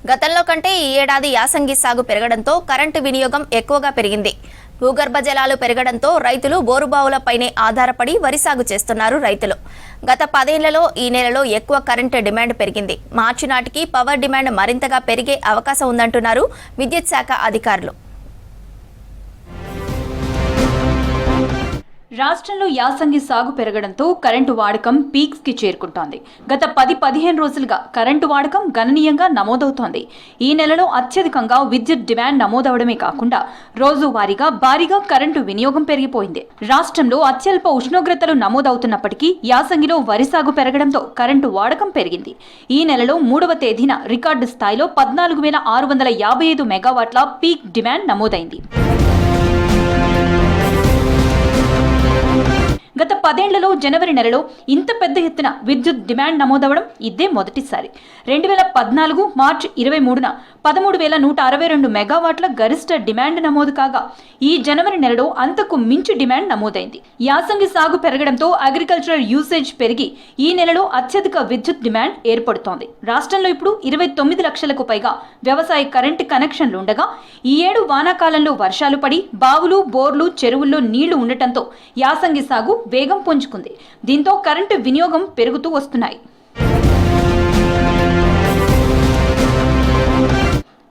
గతంలో కంటే ఈ ఏడాది యాసంగి సాగు పెరగడంతో కరెంటు వినియోగం ఎక్కువగా పెరిగింది. భూగర్భ జలాలు పెరగడంతో రైతులు బోరుబావులపైనే ఆధారపడి వరి సాగు చేస్తున్నారు. రైతులు గత 10 ఏళ్లలో ఈ నెలలో ఎక్కువ కరెంటు డిమాండ్ పెరిగింది. మార్చి నాటికి పవర్ డిమాండ్ మరింతగా పెరిగే అవకాశం ఉందంటున్నారు విద్యుత్ శాఖ అధికారులు. రాష్ట్రంలో యాసంగి సాగు పెరగడంతో కరెంటు వాడకం పీక్స్ కి చేరుకుంటోంది. గత 10-15 రోజులుగా కరెంటు వాడకం గణనీయంగా నమోదవుతోంది. ఈ నెలలో అత్యధికంగా విద్యుత్ డిమాండ్ నమోదవడమే కాకుండా రోజువారీగా భారీగా కరెంటు వినియోగం పెరిగిపోయింది. రాష్ట్రంలో అత్యల్ప ఉష్ణోగ్రతలు నమోదవుతున్నప్పటికీ యాసంగిలో వరి సాగు పెరగడంతో కరెంటు వాడకం పెరిగింది. ఈ నెలలో 3వ తేదీన రికార్డు స్థాయిలో 14,655 మెగావాట్ల పీక్ డిమాండ్ నమోదైంది. గత 10 ఏళ్లలో జనవరి నెలలో ఇంత పెద్ద ఎత్తున విద్యుత్ డిమాండ్ నమోదవడం ఇదే మొదటిసారి. 2014 మార్చి 23న 13,162 మెగావాట్ల గరిష్ట డిమాండ్ నమోదు కాగా ఈ జనవరి నెలలో అంతకు మించి డిమాండ్ నమోదైంది. యాసంగి సాగు పెరగడంతో అగ్రికల్చరల్ యూసేజ్ పెరిగి ఈ నెలలో అత్యధిక విద్యుత్ డిమాండ్ ఏర్పడుతోంది. రాష్ట్రంలో ఇప్పుడు 29 లక్షలకు పైగా వ్యవసాయ కరెంటు కనెక్షన్లు ఉండగా ఈ ఏడు వానాకాలంలో వర్షాలు పడి బావులు, బోర్లు, చెరువుల్లో నీళ్లు ఉండటంతో యాసంగి సాగు వేగం పుంజుకుంది. దీంతో కరెంటు వినియోగం పెరుగుతూ వస్తున్నాయి.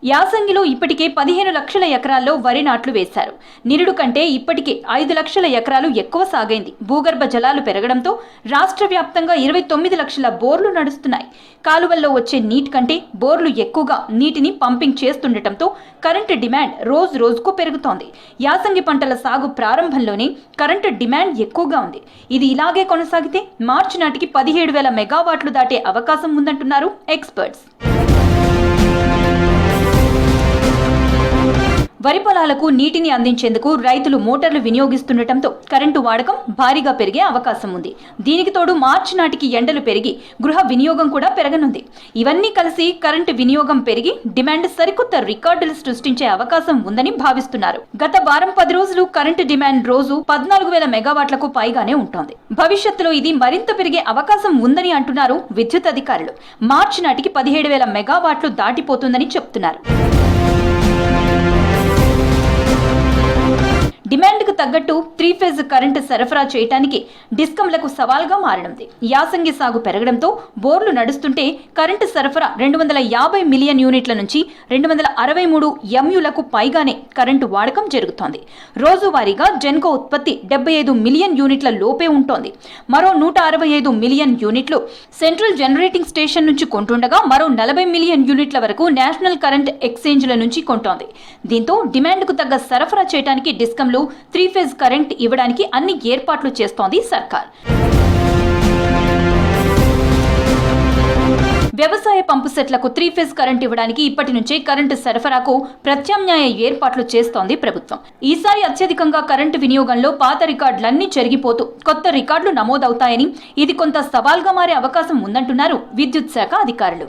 యాసంగిలో ఇప్పటికే 15 లక్షల ఎకరాల్లో వరి నాట్లు వేశారు. నిరుడు కంటే ఇప్పటికే 5 లక్షల ఎకరాలు ఎక్కువ సాగైంది. భూగర్భ జలాలు పెరగడంతో రాష్ట్ర వ్యాప్తంగా 29 లక్షల బోర్లు నడుస్తున్నాయి. కాలువల్లో వచ్చే నీటి కంటే బోర్లు ఎక్కువగా నీటిని పంపింగ్ చేస్తుండటంతో కరెంటు డిమాండ్ రోజు రోజుకు పెరుగుతోంది. యాసంగి పంటల సాగు ప్రారంభంలోనే కరెంటు డిమాండ్ ఎక్కువగా ఉంది. ఇది ఇలాగే కొనసాగితే మార్చి నాటికి 17,000 మెగావాట్లు దాటే అవకాశం ఉందంటున్నారు ఎక్స్పర్ట్స్. వరి పొలాలకు నీటిని అందించేందుకు రైతులు మోటార్లు వినియోగిస్తుండటంతో కరెంటు వాడకం భారీగా పెరిగే అవకాశం ఉంది. దీనికి తోడు మార్చి నాటికి ఎండలు పెరిగి గృహ వినియోగం కూడా పెరగనుంది. ఇవన్నీ కలిసి కరెంటు వినియోగం పెరిగి డిమాండ్ సరికొత్త రికార్డులు సృష్టించే అవకాశం ఉందని భావిస్తున్నారు. గత వారం 10 రోజులు కరెంటు డిమాండ్ రోజు 14,000 మెగావాట్లకు పైగానే ఉంటోంది. భవిష్యత్తులో ఇది మరింత పెరిగే అవకాశం ఉందని అంటున్నారు విద్యుత్ అధికారులు. మార్చి నాటికి 17,000 మెగావాట్లు దాటిపోతుందని చెప్తున్నారు. డిమాండ్కు తగ్గట్టు 3 ఫేజ్ కరెంటు సరఫరా చేయడానికి డిస్కంలకు సవాల్గా మారనుంది. యాసంగి సాగు పెరగడంతో బోర్లు నడుస్తుంటే కరెంటు సరఫరా 250 మిలియన్ యూనిట్ల నుంచి 263 MUలకు పైగానే కరెంటు వాడకం జరుగుతోంది. రోజువారీగా జెన్కో ఉత్పత్తి 75 మిలియన్ యూనిట్ల లోపే ఉంటోంది. మరో 165 మిలియన్ యూనిట్లు సెంట్రల్ జనరేటింగ్ స్టేషన్ నుంచి కొంటుండగా మరో 40 మిలియన్ యూనిట్ల వరకు నేషనల్ కరెంట్ ఎక్స్చేంజ్ల నుంచి కొంటోంది. దీంతో డిమాండ్కు తగ్గ సరఫరా చేయడానికి డిస్కంలు 3 ఫేజ్ కరెంట్ ఇవ్వడానికి అన్ని ఏర్పాట్లు చేస్తోంది సర్కార్. వ్యవసాయ పంపు సెట్లకు 3 ఫేజ్ కరెంట్ ఇవ్వడానికి ఇప్పటి నుంచే కరెంటు సరఫరాకు ప్రత్యామ్నాయ ఏర్పాట్లు చేస్తోంది ప్రభుత్వం. ఈసారి అత్యధికంగా కరెంటు వినియోగంలో పాత రికార్డులన్నీ చెరిగిపోతూ కొత్త రికార్డులు నమోదవుతాయని, ఇది కొంత సవాల్గా మారే అవకాశం ఉందంటున్నారు విద్యుత్ శాఖ అధికారులు.